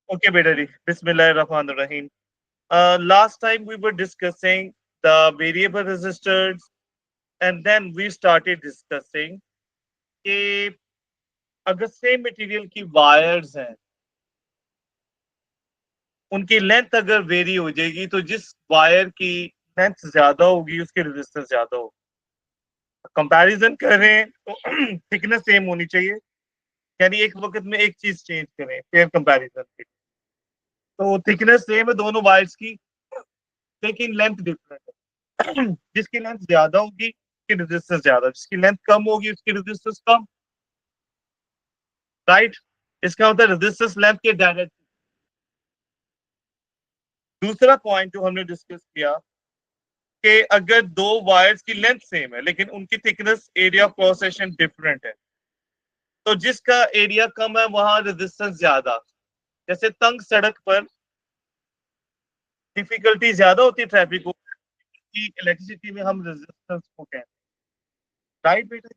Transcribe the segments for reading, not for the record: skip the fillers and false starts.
Okay, beta ji. Bismillahirrahmanirrahim. Last time we were discussing the variable resistors, and then we started discussing कि अगर same material की wires हैं, उनकी length अगर very हो जाएगी तो जिस वायर की लेंथ ज्यादा होगी उसकी रेजिस्टेंस ज्यादा होगी। कंपैरिजन कर रहे हैं तो थिकनेस सेम होनी चाहिए, यानी एक वक्त में एक चीज चेंज करें पेयर कंपैरिजन के। तो थिकनेस सेम है दोनों वायर्स की, लेकिन लेंथ डिफरेंट है। जिसकी लेंथ ज्यादा होगी उसकी रेजिस्टेंस ज्यादा, जिसकी लेंथ कम होगी उसकी रेजिस्टेंस कम। राइट, इसका मतलब रेजिस्टेंस लेंथ के डायरेक्ट। दूसरा पॉइंट जो हमने डिस्कस किया कि अगर दो वायर्स की लेंथ सेम है लेकिन उनकी thickness area of cross section different है, तो जिसका एरिया कम है वहां रेजिस्टेंस ज्यादा। जैसे तंग सड़क पर डिफिकल्टी ज्यादा होती है ट्रैफिक को, इलेक्ट्रिसिटी में हम रेजिस्टेंस को कहते हैं। राइट बेटा,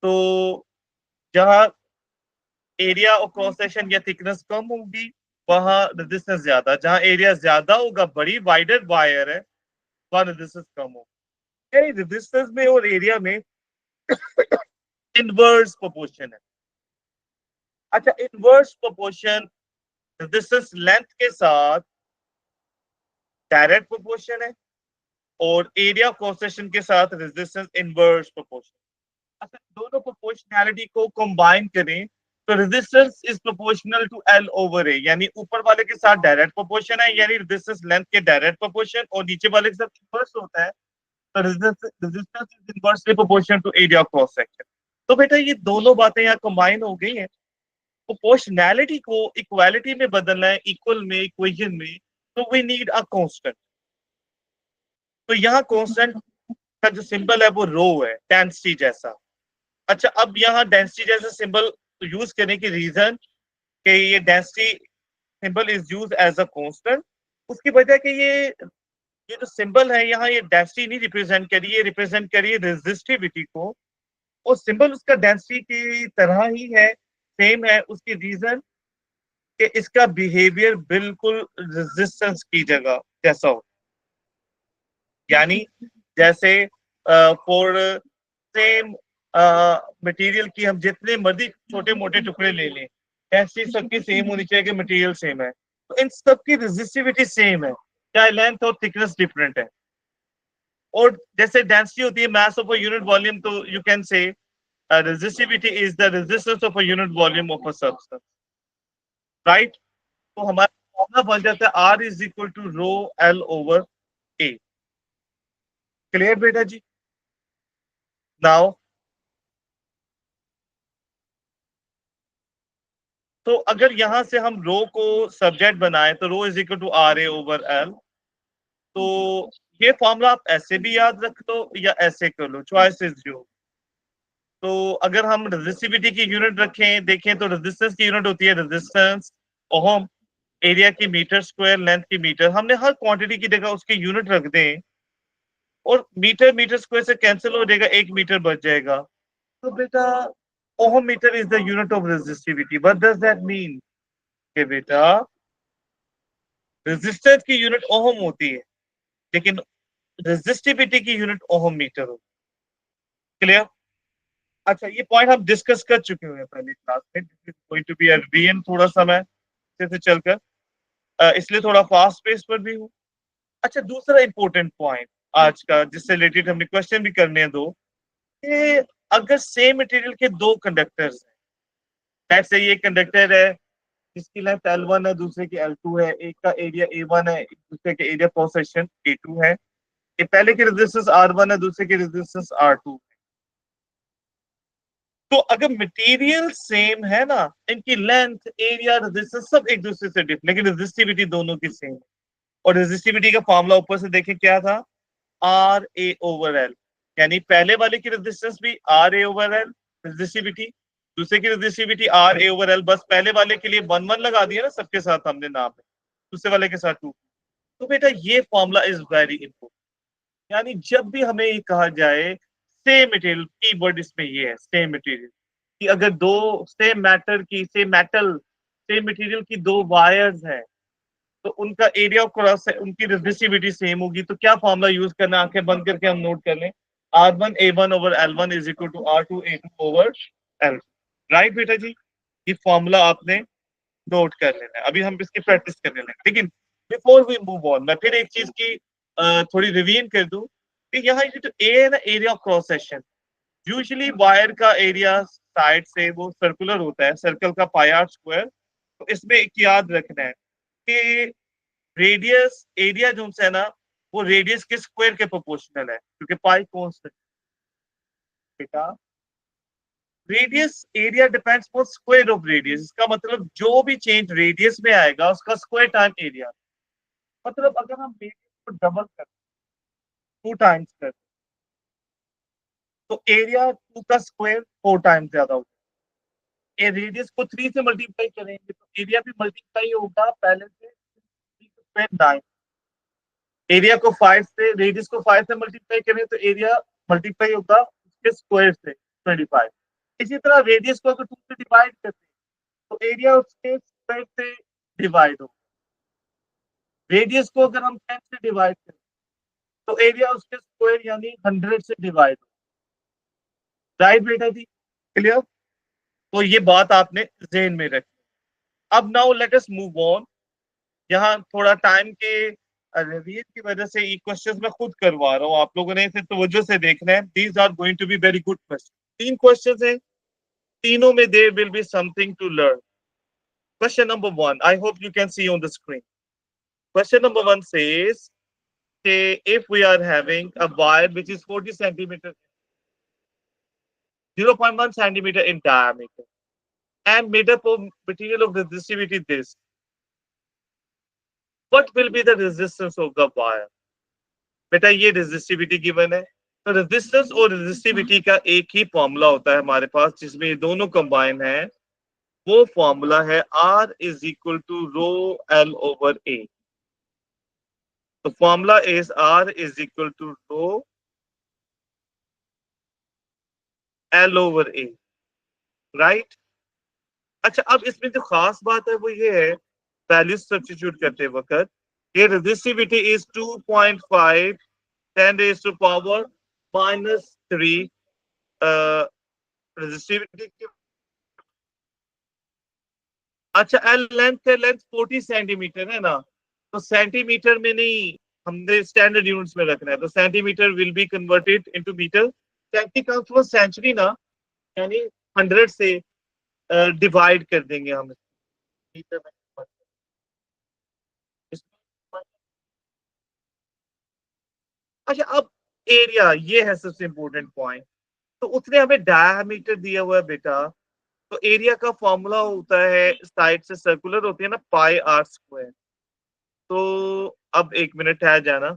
तो जहां एरिया और क्रॉस सेक्शन या थिकनेस कम होगी वहां रेजिस्टेंस ज्यादा, जहां एरिया ज्यादा होगा बड़ी वाइडर वायर है वहां रेजिस्टेंस कम होगा। रेजिस्टेंस में और एरिया में इनवर्स प्रोपोर्शन है। अच्छा, इनवर्स प्रोपोर्शन रेजिस्टेंस लेंथ के साथ डायरेक्ट प्रोपोर्शन है और एरिया क्रॉस सेक्शन के साथ रेजिस्टेंस इनवर्स प्रोपोर्शन। अच्छा, दोनों प्रोपोर्शनैलिटी को कंबाइन करें तो resistance is proportional to L over A, यानी ऊपर वाले के साथ डायरेक्ट प्रोपोर्शन है यानी रेजिस्टेंस लेंथ के डायरेक्ट प्रोपोर्शन, और नीचे वाले के साथ इनवर्स होता है तो resistance is inversely proportional to area cross section. तो बेटा ये दोनों बातें यहाँ कंबाइन हो गई हैं। प्रोपोर्शनैलिटी को इक्वालिटी में बदलना है, इक्वल में, इक्वेशन में, तो वी नीड अ कांस्टेंट। तो यहाँ कांस्टेंट का जो सिंबल है वो रो है, डेंसिटी जैसा। अच्छा, अब यहाँ डेंसिटी जैसा सिंबल यूज करने की रीजन कि ये density symbol is use as a constant, उसकी वजह कि ये जो सिंबल है यहाँ ये डेंसिटी नहीं रिप्रेजेंट करिए, ये रिप्रेजेंट करिए रेजिस्टिविटी को, और सिंबल उसका डेंसिटी की तरह ही है, सेम है। उसकी रीजन कि इसका बिहेवियर बिल्कुल रेजिस्टेंस की जगह जैसा हो, यानी जैसे फॉर सेम मटेरियल की हम जितने मर्जी छोटे मोटे टुकड़े ले लें, ऐसी सबकी सेम होनी चाहिए कि मटेरियल सेम है, तो इन सबकी रेजिस्टिविटी सेम है चाहे लेंथ और थिकनेस डिफरेंट है। और जैसे डेंसिटी होती है mass of a unit volume, तो you can say resistivity is the resistance of a unit volume of a substance. Right, तो हमारा फॉर्मूला बन जाता है R is equal to rho L over A. Clear बेटा जी? नाउ तो अगर यहां से हम रो को सब्जेक्ट बनाए तो rho is equal to R A over L. तो ये फॉर्मूला आप ऐसे भी याद रख लो या ऐसे कर लो, चॉइस इज योर। तो अगर हम रेजिस्टिविटी की यूनिट रखें, देखें तो रेजिस्टेंस की यूनिट होती है रेजिस्टेंस ओहम, एरिया की मीटर स्क्वायर, लेंथ की मीटर। हमने हर क्वांटिटी की जगह उसकी यूनिट रख दें और मीटर मीटर स्क्वायर से कैंसिल हो जाएगा, 1 मीटर बच जाएगा। तो बेटा ohm metre is the unit of resistivity. What does that mean? कि बेटा रेजिस्टेंस की यूनिट ओहम होती है लेकिन रेजिस्टिविटी की यूनिट ओहम मीटर होती है। क्लियर? अच्छा, ये पॉइंट हम डिस्कस कर चुके हैं पहले क्लास में। This is going to be a revision, थोड़ा सा मैं से चलकर इसलिए थोड़ा फास्ट पेस पर भी हूँ। अच्छा, दूसरा इंपॉर्टेंट पॉइंट आज का जिससे रिलेटेड हमने क्वेश्चन भी करने हैं दो, कि अगर सेम मटेरियल के दो कंडक्टर्स हैं, जैसे ये कंडक्टर है जिसकी लेंथ L1 है, दूसरे की L2 है, एक का एरिया A1 है, दूसरे के एरिया क्रॉस सेक्शन A2 है, ये पहले की रेजिस्टेंस R1 है, दूसरे की रेजिस्टेंस R2। तो अगर मटेरियल सेम है ना, इनकी लेंथ, एरिया, रेजिस्टेंस सब एक दूसरे से डिफरेंट, लेकिन रेजिस्टिविटी दोनों की सेम है। और रेजिस्टिविटी का फॉर्मूला ऊपर से देखें क्या था, आर ए ओवर एल, यानी पहले वाले की रेजिस्टेंस भी R A over L resistivity, दूसरे की resistivity R A over L. बस पहले वाले के लिए 1 1 लगा दिया ना सबके साथ हमने नाम है, दूसरे वाले के साथ 2। तो बेटा ये फॉर्मूला इज वेरी इंपॉर्टेंट, यानी जब भी हमें ये कहा जाए सेम मटेरियल, की वर्ड इसमें ये है सेम मटेरियल, कि अगर दो सेम मैटर की, सेम मेटल, सेम मटेरियल की दो वायर्स हैं, तो उनका एरिया ऑफ क्रॉस उनकी रेजिस्टिविटी सेम होगी। तो क्या फॉर्मूला यूज करना, आंखें बंद करके हम नोट कर लें। R1A1 over L1 is equal to R2A2 over L। Right बेटा जी, ये फॉर्मूला आपने नोट कर लेना है। अभी हम इसकी प्रैक्टिस करने लगे, लेकिन बिफोर वी मूव ऑन मैं फिर एक चीज की थोड़ी रिवीन कर दूं कि यहाँ ये जो ए है ना, area of cross section, usually wire का एरिया साइड से वो सर्कुलर होता है, सर्कल का पाई आर स्क्वायर। तो इसमें एक याद रखना है कि रेडियस एरिया जो है ना, वो रेडियस के स्क्वायर के प्रोपोर्शनल है, क्योंकि पाई कांस्टेंट बेटा। Radius area depends on square of radius, इसका मतलब जो भी चेंज रेडियस में आएगा उसका स्क्वायर टाइम एरिया। मतलब अगर हम रेडियस को डबल कर, टू टाइम्स कर, तो एरिया टू का स्क्वायर फोर टाइम्स ज्यादा होगा। ये रेडियस को थ्री से मल्टीप्लाई करेंगे तो एरिया भी मल्टीप्लाई होगा पहले से, स्क्वायर नाइन। एरिया को फाइव से, रेडियस को फाइव से मल्टीप्लाई करें तो एरिया मल्टीप्लाई होगा उसके स्क्वायर से 25। इसी तरह रेडियस को अगर टू से डिवाइड करते हैं तो एरिया उसके स्क्वायर से डिवाइड होगा। रेडियस को अगर हम 10 से डिवाइड करें तो एरिया उसके स्क्वायर यानी 100 से डिवाइड होगा। राइट बेटा जी, क्लियर। तो ये बात आपने जेहन में रखी। अब now let us move on. यहाँ थोड़ा टाइम के रिव्यू की वजह से ये क्वेश्चंस मैं खुद करवा रहा हूँ, आप लोगों ने इसे तवज्जो से देखना है। These are going to be very good question. तीन क्वेश्चंस हैं, तीनों में there will be something to learn. Question number one, I hope you can see on the screen. Question number one says if we are having a wire which is 40 centimeter, 0.1 centimeter in diameter and made up of material of resistivity this, what will be the resistance of the wire? बेटा ये resistivity given है, तो resistance और resistivity का एक ही formula होता है हमारे पास जिसमें ये दोनों कंबाइन है। वो फॉर्मूला है R is equal to rho L over A. तो formula is R is equal to rho L over A. Right. अच्छा, अब इसमें जो खास बात है वो ये है, वैल्यूज सब्स्टिट्यूट करते वक्त, ये resistivity is 2.5 10 raise to power -3 resistivity. अच्छा, एल लेंथ है, लेंथ 40 सेंटीमीटर है ना, तो सेंटीमीटर में नहीं, हमने स्टैंडर्ड यूनिट्स में रखना है, तो centimetre will be converted into metre. Centi comes from century ना, यानी 100 से डिवाइड कर देंगे हम मीटर में। अच्छा, अब एरिया ये है सबसे इंपॉर्टेंट पॉइंट। तो उसने हमें डायमीटर दिया हुआ है बेटा, तो एरिया का फॉर्मूला होता है, साइड से सर्कुलर होती है ना, पाई आर स्क्वायर। तो अब एक मिनट ठहर जाना,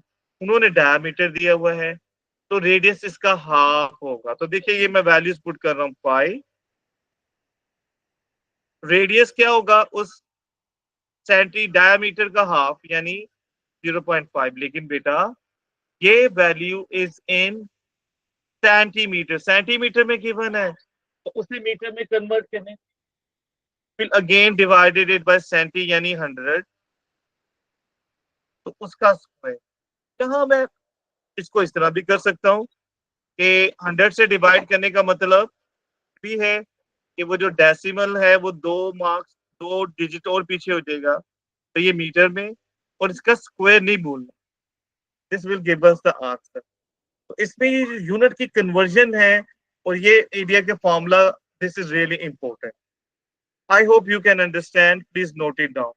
उन्होंने डायमीटर दिया हुआ है तो रेडियस इसका हाफ होगा। तो देखिए ये मैं वैल्यूज पुट कर रहा हूँ, पाई, रेडियस क्या होगा उस सेंटी डायमीटर का हाफ यानी 0.5। लेकिन बेटा ये value is in centimetre, centimetre में गिवन है, तो उसे मीटर में कन्वर्ट करने, फिर again divided it by centi यानी 100, तो उसका स्क्वायर। यहाँ मैं इसको इस तरह भी कर सकता हूँ कि 100 से डिवाइड करने का मतलब भी है कि वो जो डेसिमल है वो दो मार्क्स, दो डिजिट और पीछे हो जाएगा, तो ये मीटर में, और इसका स्क्वायर नहीं भूलना। This will give us the answer. तो इसमें ये जो यूनिट की कन्वर्जन है और ये एरिया के formula, this is really important. I hope you can understand, please note it down.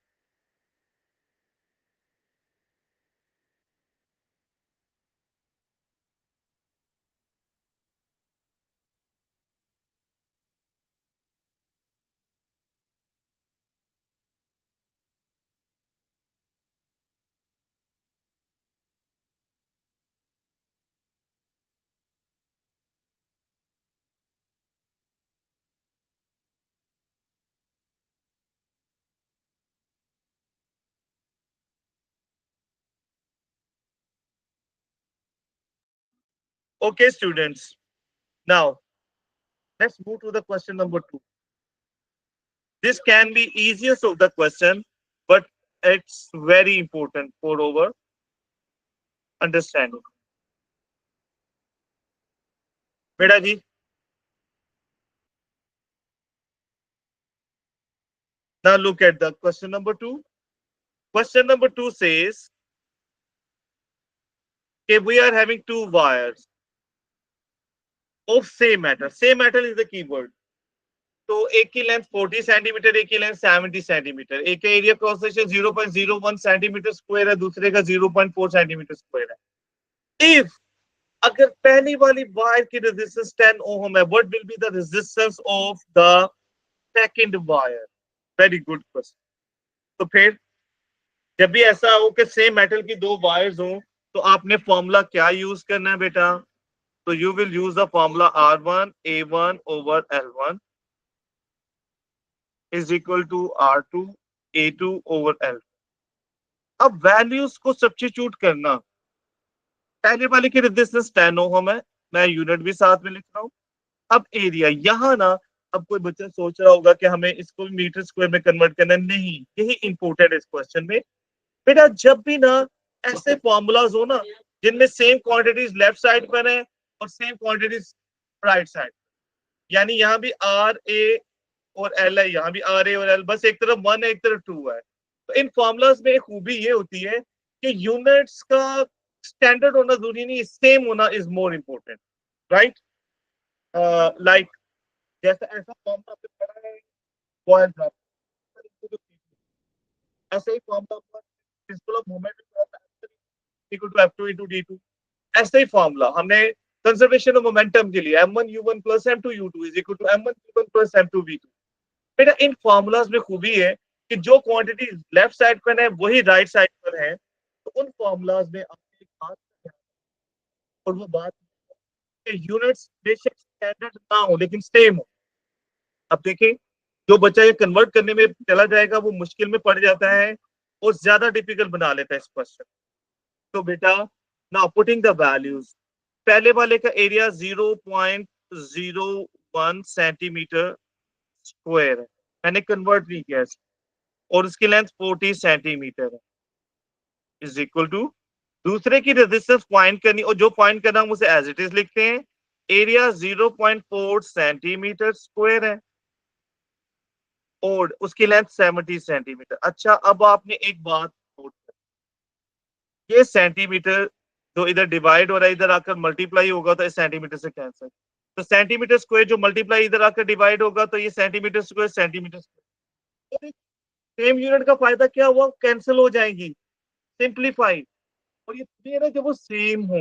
Okay students, now let's move to the question number 2. This can be easiest of the question, but it's very important for our understanding. बेटा जी, now look at the question number two. Question number two says, okay, we are having two wires of same metal. Same metal is the keyword. तो एक की length 40 centimetre, एक की length 70 centimetre, एक का area cross section 0.01 centimetre square है, दूसरे का 0.4 सेंटीमीटर स्क्वायर है. इफ अगर पहली वाली वायर की रेजिस्टेंस 10 ओम है, what will be the resistance of the second wire? Very good question. तो फिर जब भी ऐसा हो कि सेम मेटल की दो वायर्स हो, तो आपने फॉर्मूला क्या यूज करना है बेटा? तो you will use the formula R1 A1 over L1 is equal to R2 A2 over L. अब वैल्यूज को सब्स्टिट्यूट करना. पहले वाले की रेजिस्टेंस 10 ओम है, मैं यूनिट भी साथ में लिख रहा हूं. अब एरिया यहां ना, अब कोई बच्चा सोच रहा होगा कि हमें इसको मीटर स्क्वायर में कन्वर्ट करना. नहीं, यही इंपॉर्टेंट है इस क्वेश्चन में. बेटा जब भी ना ऐसे फॉर्मूलाज हो ना जिनमें सेम क्वांटिटीज लेफ्ट साइड पर है और सेम क्वांटिटीज राइट साइड, यानी यहाँ भी आर ए और एल है, यहाँ भी आर ए और एल, बस एक तरफ 1 है एक तरफ 2 है. तो इन फॉर्मूलाज में एक खूबी ये होती है कि यूनिट्स का स्टैंडर्ड होना जरूरी नहीं, सेम होना is more important. Right? Like जैसा ऐसा फॉर्मूला पे पड़ा है बॉयल ड्रॉप, ऐसे ही फॉर्मूला पर principle of moment equal to F2 into D2. ऐसे ही फॉर्मूला हमने कंजर्वेशन ऑफ मोमेंटम के लिए M1 U1 plus M2 U2 is equal to M1 U1 plus M2 V2. बेटा इन फॉर्मूलाज में खूबी है कि जो क्वांटिटी लेफ्ट साइड पर है वही राइट साइड पर है. तो उन फॉर्मूलाज में आपने एक बात, और वो बात यूनिट्स बेशक स्टैंडर्ड ना हो लेकिन सेम हो. अब देखें, जो बच्चा ये कन्वर्ट करने में चला जाएगा वो मुश्किल में पड़ जाता है और ज्यादा डिफिकल्ट बना लेता है इस क्वेश्चन. तो बेटा नाउ पुटिंग द वैल्यूज. पहले वाले का एरिया 0.01 सेंटीमीटर स्क्वायर है, मैंने कन्वर्ट नहीं किया और उसकी लेंथ 40 सेंटीमीटर है, इज इक्वल टू दूसरे की रेजिस्टेंस फाइंड करनी, और जो फाइंड करना हम उसे एज इट इज लिखते हैं. एरिया 0.4 सेंटीमीटर स्क्वायर है और उसकी लेंथ 70 सेंटीमीटर. अच्छा, अब आपने एक बात नोट कर, ये सेंटीमीटर जो इधर डिवाइड हो रहा है इधर आकर मल्टीप्लाई होगा तो इस सेंटीमीटर से कैंसिल. तो सेंटीमीटर स्क्वायर जो मल्टीप्लाई इधर आकर डिवाइड होगा तो ये centimetre square centimetre square. Same unit का फायदा क्या हुआ? कैंसिल हो जाएंगी, सिंप्लीफाई. और ये ना जब वो सेम हो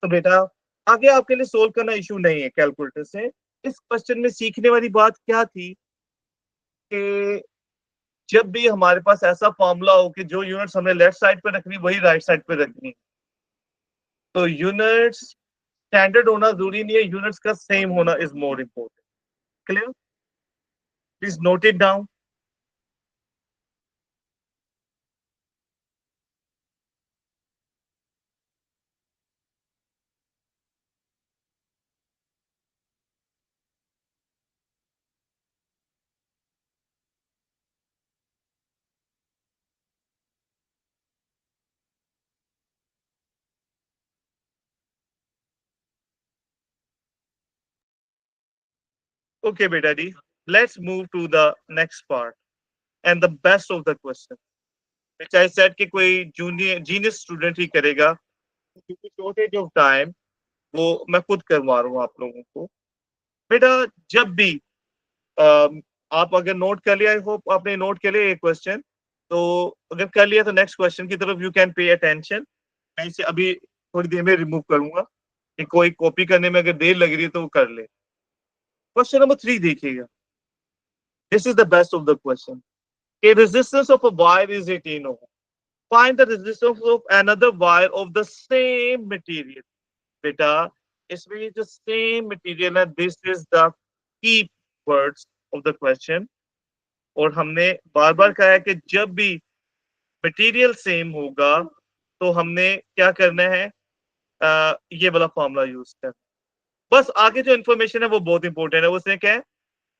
तो बेटा आगे आपके लिए सोल्व करना इशू नहीं है कैलकुलेटर से. इस क्वेश्चन में सीखने वाली बात क्या थी कि जब भी हमारे पास ऐसा फॉर्मूला हो कि जो यूनिट्स हमने लेफ्ट साइड पे रखनी वही राइट साइड पे रखनी, तो यूनिट्स स्टैंडर्ड होना जरूरी नहीं है, यूनिट्स का सेम होना is more important. Clear? Please note it down. Okay, beta D. Let's move to the next part and the best of the question, which I said कि कोई जूनियर जीनियस स्टूडेंट ही करेगा क्योंकि shortage of time वो मैं खुद करवा रहा हूँ आप लोगों को. बेटा जब भी आप अगर नोट कर लिया, आई होप आपने नोट कर लिया ये क्वेश्चन, तो अगर कर लिया तो नेक्स्ट क्वेश्चन की तरफ यू कैन पे अटेंशन. मैं इसे अभी थोड़ी देर में रिमूव करूंगा कि कोई कॉपी करने में अगर देर लग रही है तो वो कर ले. क्वेश्चन नंबर 3 देखिएगा. This is the best of the question. A resistance of a wire is 18 ohm. Find the resistance of another wire of the same material. बेटा इसमें ये जो सेम मटेरियल है, this is the key words of the question. और हमने बार बार कहा है कि जब भी मटेरियल सेम होगा तो हमने क्या करना है, ये वाला फॉर्मूला यूज करना. बस आगे जो इंफॉर्मेशन है वो बहुत इंपॉर्टेंट है. उसने क्या है,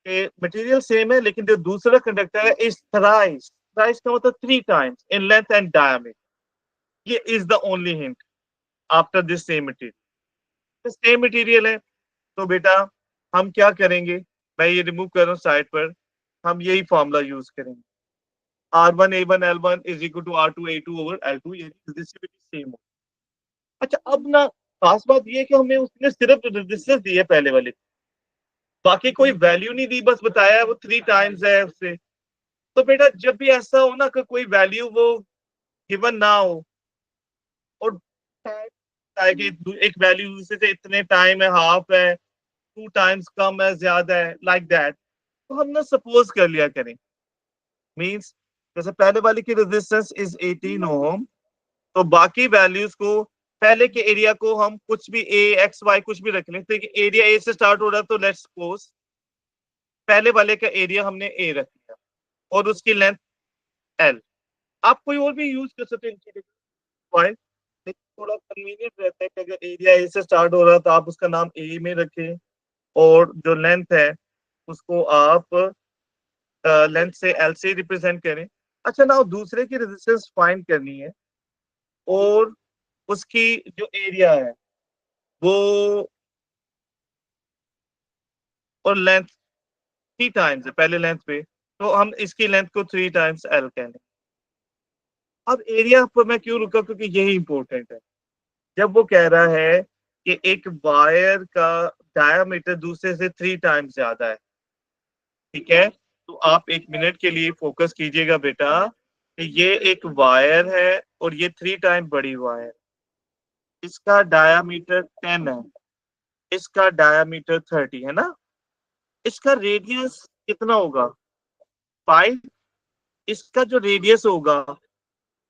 कि मटेरियल सेम है लेकिन जो दूसरा कंडक्टर है इज थ्राइस, थ्राइस का मतलब 3 times in length and diameter. ये is the only hint after this same material. Same material है तो बेटा हम क्या करेंगे, मैं ये रिमूव कर रहा हूँ साइड पर, हम यही फॉर्मूला यूज करेंगे, R1A1L1 is equal to R2A2/L2, यानी रेजिस्टिविटी सेम हो। अच्छा अब ना खास बात ये है कि हमें उसने सिर्फ रेजिस्टेंस दी है पहले वाले, बाकी कोई वैल्यू नहीं दी, बस बताया वो 3 टाइम्स है उससे। तो बेटा जब भी ऐसा हो ना कि कोई वैल्यू वो गिवन ना हो और कि एक वैल्यू दूसरे से इतने टाइम है, हाफ है, 2 टाइम्स कम है, ज्यादा है, लाइक दैट, तो हम ना सपोज कर लिया करें। मींस जैसे पहले वाले की रेजिस्टेंस इज 18 ओम, तो बाकी वैल्यूज को पहले के एरिया को हम कुछ भी ए एक्स वाई कुछ भी रख लें, तो एरिया ए से स्टार्ट हो रहा है तो लेट्स सपोज पहले वाले का एरिया हमने ए रख लिया और उसकी लेंथ एल। आप कोई और भी यूज कर सकते हैं इनकी जगह, थोड़ा कन्वीनियंट रहता है कि अगर एरिया ए से स्टार्ट हो रहा है तो आप उसका नाम ए में रखें और जो लेंथ है उसको आप लेंथ से एल से रिप्रेजेंट करें। अच्छा ना दूसरे की रेजिस्टेंस फाइंड करनी है और उसकी जो एरिया है वो और लेंथ 3 टाइम्स है पहले लेंथ पे, तो हम इसकी लेंथ को 3 टाइम्स एल कह लें। अब एरिया पर मैं क्यों रुका, क्योंकि यही इंपॉर्टेंट है। जब वो कह रहा है कि एक वायर का डायामीटर दूसरे से 3 टाइम्स ज्यादा है, ठीक है, तो आप 1 मिनट के लिए फोकस कीजिएगा बेटा कि ये एक वायर है और ये 3 टाइम बड़ी वायर, इसका डायामीटर 10 है, इसका डायामीटर 30 है ना, इसका रेडियस कितना होगा 5, इसका जो रेडियस होगा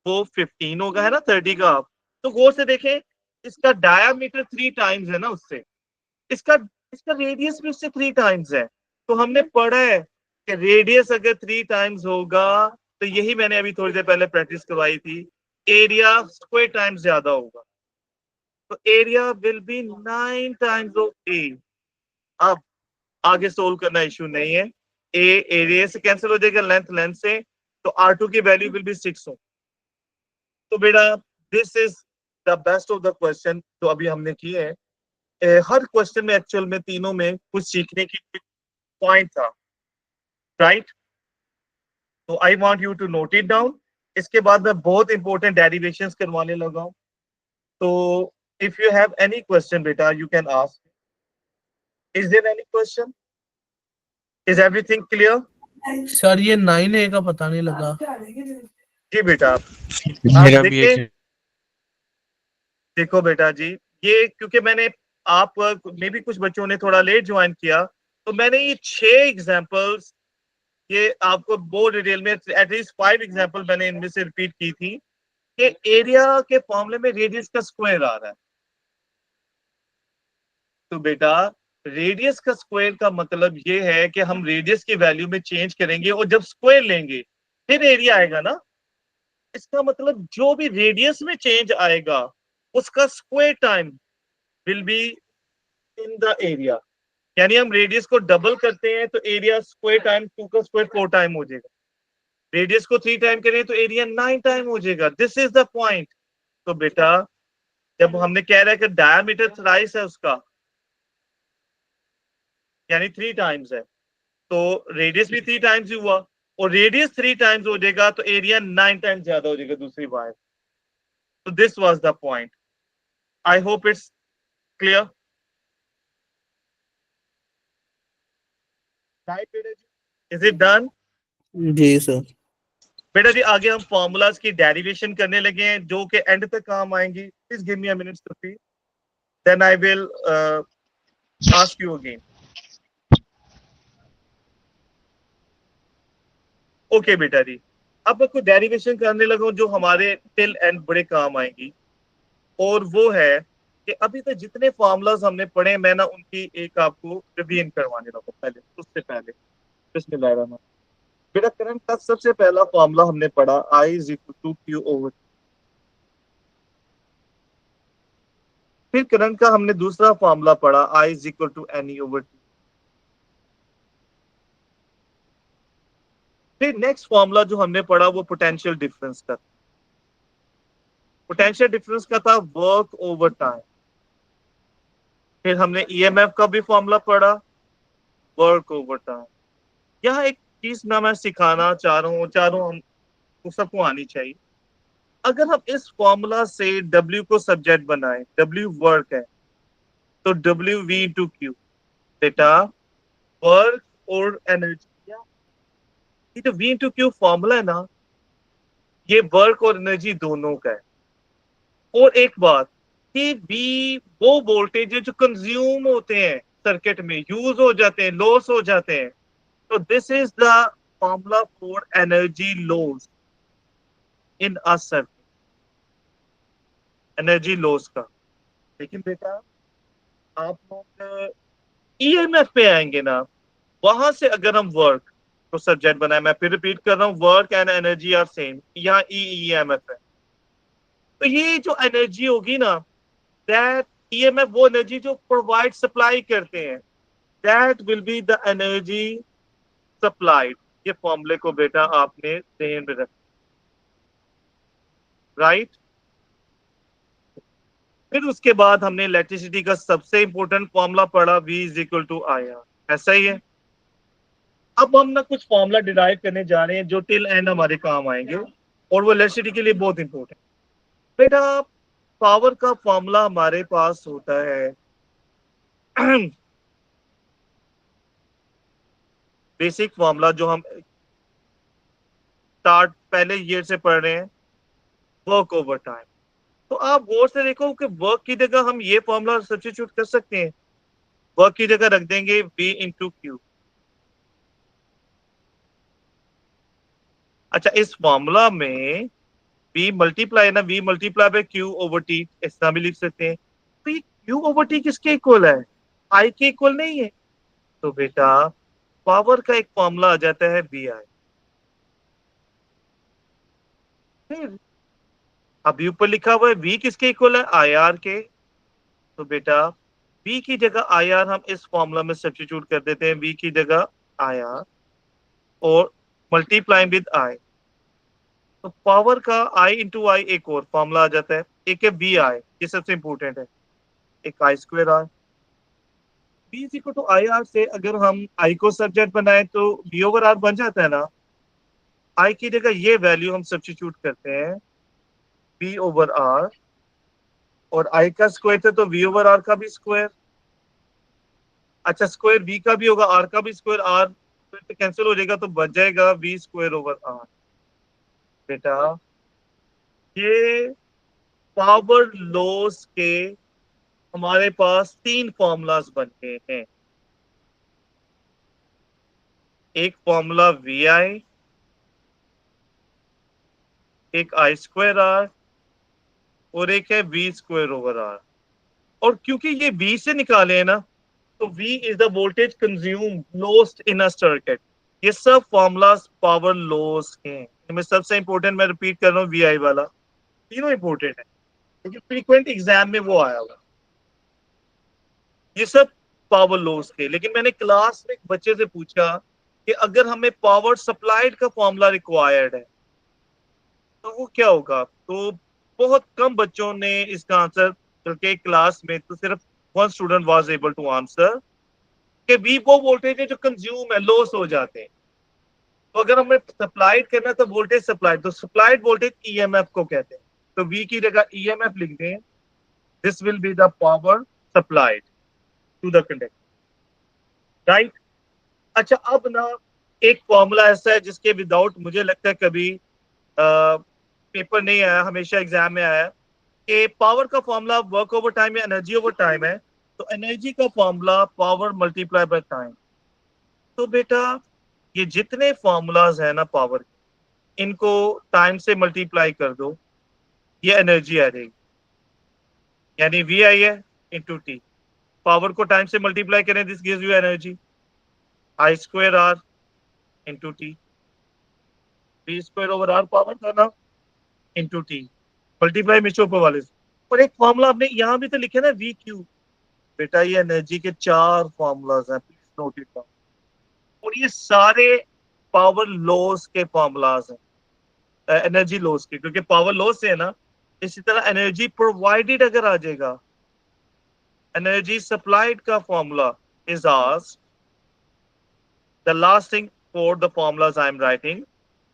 वो 15 होगा, है ना 30 का। तो गौर से देखें, इसका डायामीटर 3 टाइम्स है ना उससे, इसका इसका रेडियस भी उससे 3 टाइम्स है। तो हमने पढ़ा है कि रेडियस अगर 3 टाइम्स होगा तो यही मैंने अभी थोड़ी देर पहले प्रैक्टिस करवाई थी, एरिया स्क्वायर टाइम्स ज्यादा होगा, तो area will be 9 times of A. अब आगे सोल्व करना इश्यू नहीं है, ए एरिया से कैंसिल हो जाएगा, लेंथ लेंथ से, तो R2 की वैल्यू विल बी 6 हो। तो बेटा this is the best of the question जो अभी हमने किए हैं। हर क्वेश्चन में एक्चुअल में तीनों में कुछ सीखने की पॉइंट था, राइट? तो I want you to note it down. इसके बाद मैं बहुत इंपॉर्टेंट डेरिवेशंस करवाने लगा हूं, तो if you have any question बेटा you can ask. Is there any question? Is everything clear? Sir ये 9A का पता नहीं लगा। जी बेटा आप मेरा भी देखिए, एक देखो बेटा जी, ये क्योंकि मैंने आप में भी कुछ बच्चों ने थोड़ा लेट ज्वाइन किया, तो मैंने ये 6 एग्जाम्पल्स ये आपको बहुत डिटेल में एटलीस्ट 5 एग्जाम्पल मैंने इनमें से रिपीट की थी कि एरिया के फॉर्मूले में रेडियस का स्क्वायर आ रहा है। तो बेटा रेडियस का स्क्वायर का मतलब ये है कि हम रेडियस की वैल्यू में चेंज करेंगे और जब स्क्वायर लेंगे फिर एरिया आएगा ना। इसका मतलब जो भी रेडियस में चेंज आएगा उसका square time will be in the area. यानी हम रेडियस को डबल करते हैं तो एरिया स्क्वायर टाइम 2 का स्क्वायर 4 टाइम हो जाएगा, रेडियस को 3 टाइम करें तो एरिया 9 टाइम हो जाएगा। This is the point. तो बेटा जब हमने कह रहा है कि डायमीटर थ्राइस है उसका, यानी 3 टाइम्स है, तो रेडियस भी 3 टाइम्स ही हुआ, और रेडियस 3 टाइम्स हो जाएगा तो एरिया 9 टाइम्स ज्यादा हो जाएगा दूसरी वायर। तो this was the point. I hope it's clear. Right बेटा जी, इज इट डन? जी सर। बेटा जी आगे हम फॉर्मूलाज की डेरिवेशन करने लगे हैं जो कि एंड तक काम आएंगी। Please give me a minute Safi, then I will ask you again. Okay बेटा जी, अब मैं कुछ डेरिवेशन करने लगा हूं जो हमारे टिल एंड बड़े काम आएंगी, और वो है कि अभी तक जितने फॉर्मूलाज हमने पढ़े मैं ना उनकी एक आपको रिवीजन करवाने लगा पहले, उससे पहले बिस्मिल्लाह। बेटा करंट का सबसे पहला फॉर्मूला हमने पढ़ा I is equal to Q over, फिर करंट का हमने दूसरा फॉर्मूला पढ़ा I is equal to N E over T, फिर नेक्स्ट फॉर्मूला जो हमने पढ़ा वो पोटेंशियल डिफरेंस का, पोटेंशियल डिफरेंस का था वर्क ओवर टाइम। फिर हमने ईएमएफ का भी फॉर्मूला पढ़ा, वर्क ओवर टाइम। यहाँ एक चीज मैं सिखाना चाह रहा हूँ, हम सबको आनी चाहिए। अगर हम इस फॉर्मूला से W को सब्जेक्ट बनाए, W वर्क है, तो W V इंटू क्यू, बेटा वर्क और एनर्जी, ये जो V इंटू क्यू फॉर्मूला है ना, ये वर्क और एनर्जी दोनों का है। और एक बात कि V वो वोल्टेज है जो कंज्यूम होते हैं सर्किट में, यूज हो जाते हैं, लॉस हो जाते हैं। तो this is the formula for energy loss in a circuit, energy loss का। लेकिन बेटा आप लोग ईएमएफ पे आएंगे ना, वहां से अगर हम वर्क को सब्जेक्ट बनाए, मैं फिर रिपीट कर रहा हूँ, work and energy are same, यहाँ ईएमएफ है। तो ये जो एनर्जी होगी ना, दैट ईएमएफ वो एनर्जी जो प्रोवाइड सप्लाई करते हैं, that will be the energy supplied. ये फॉर्मूले को बेटा आपने ध्यान में रखना, राइट। फिर उसके बाद हमने इलेक्ट्रिसिटी का सबसे इंपॉर्टेंट फॉर्मूला पढ़ा, V is equal to I R. ऐसा ही है। अब हम ना कुछ फॉर्मूला डिराइव करने जा रहे हैं जो टिल एंड हमारे काम आएंगे, और वो इलेक्ट्रिसिटी के लिए बहुत इंपॉर्टेंट। बेटा पावर का फॉर्मूला हमारे पास होता है बेसिक फॉर्मूला जो हम स्टार्ट पहले ईयर से पढ़ रहे हैं, वर्क ओवर टाइम। तो आप गौर से देखो कि वर्क की जगह हम ये फॉर्मूला सब्स्टिट्यूट कर सकते हैं। वर्क की जगह रख देंगे V इंटू क्यू। अच्छा, इस फॉर्मूला में V मल्टीप्लाई ना, V multiply by Q over T, इस तरह भी लिख सकते हैं। तो ये क्यू ओवर टी किसके इक्वल है? आई के इक्वल नहीं है। तो बेटा पावर का एक फॉर्मूला आ जाता है वी आई। अभी ऊपर लिखा हुआ है V किसके इक्वल है? आई आर के। तो बेटा V की जगह आई आर हम इस फॉर्मूला में सब्स्टिट्यूट कर देते हैं, V की जगह आई आर और मल्टीप्लाई विद आई। तो पावर का I इंटू आई एक और फॉर्मूला आ जाता है, एक है बी आई, ये सबसे इंपॉर्टेंट है, एक I square R. V is equal to I R से अगर हम आई को सब्जेक्ट बनाए तो बी ओवर आर बन जाता है ना। आई की जगह ये वैल्यू हम सब्स्टिट्यूट करते हैं, बी ओवर आर, और आई का स्क्वायर था तो वी ओवर आर का भी स्क्वायर। अच्छा, स्क्वायर बी का भी होगा, आर का भी स्क्वायर, आर तो कैंसिल हो जाएगा तो बच जाएगा वी स्क्वायर ओवर आर। बेटा ये पावर लॉस के हमारे पास तीन फॉर्मूलाज बन गए हैं। एक फॉर्मूला वी आई, एक आई स्क्वायर आर, और एक है वी स्क्वायर ओवर आर। और क्योंकि ये वी से निकाले हैं ना, तो V is the voltage consume lost in a circuit. ये सब फॉर्मूलाज पावर लॉस के हैं। इनमें सबसे इंपॉर्टेंट मैं रिपीट कर रहा हूँ VI वाला, तीनों इंपॉर्टेंट है क्योंकि फ्रीक्वेंट एग्जाम में वो आया हुआ। ये सब पावर लॉस के। लेकिन मैंने क्लास में एक बच्चे से पूछा कि अगर हमें पावर सप्लाइड का फॉर्मूला रिक्वायर्ड है तो वो क्या होगा। तो बहुत कम बच्चों ने इसका आंसर, बल्कि क्लास में तो सिर्फ one student was able to answer कि वी वो वोल्टेज है जो कंज्यूम है, लॉस हो जाते हैं। तो अगर हमें सप्लाइड करना है तो वोल्टेज सप्लाइड, तो सप्लाइड वोल्टेज ईएमएफ को कहते हैं। तो वी की जगह ईएमएफ लिख दें, this will be the power supplied to the conductor, right. अच्छा, अब ना एक फॉर्मूला ऐसा है जिसके विदाउट मुझे लगता है कभी पेपर नहीं आया, हमेशा एग्जाम में आया, कि पावर का फॉर्मूला वर्क ओवर टाइम या एनर्जी ओवर टाइम है। तो एनर्जी का formula power multiply by time. तो बेटा ये जितने फॉर्मूलाज है ना पावर, इनको टाइम से मल्टीप्लाई कर दो, ये एनर्जी आ जाएगी। यानी वी आई है इंटू टी, पावर को टाइम से मल्टीप्लाई करें, this gives you energy, I square R into T, V square over R power था ना, इंटू टी, मल्टीप्लाई मिचो ऊपर वाले से। और एक फॉर्मूला आपने यहाँ भी तो लिखे ना वी क्यू। बेटा ये एनर्जी के चार फॉर्मूलाज हैं, प्लीज नोट इट डाउन। और ये सारे पावर लॉस के फॉर्मूलाज हैं, एनर्जी लॉस के, क्योंकि पावर लॉस से है ना। इसी तरह एनर्जी प्रोवाइडेड अगर आ जाएगा, एनर्जी सप्लाइड का formula is asked, the last thing for the formulas I am writing,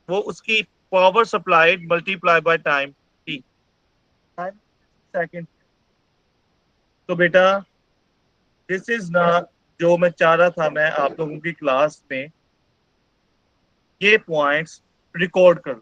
वो उसकी power supplied multiply by time T, second. तो बेटा दिस इज ना, जो मैं चाह रहा था मैं आप लोगों की क्लास में ये पॉइंट्स रिकॉर्ड कर,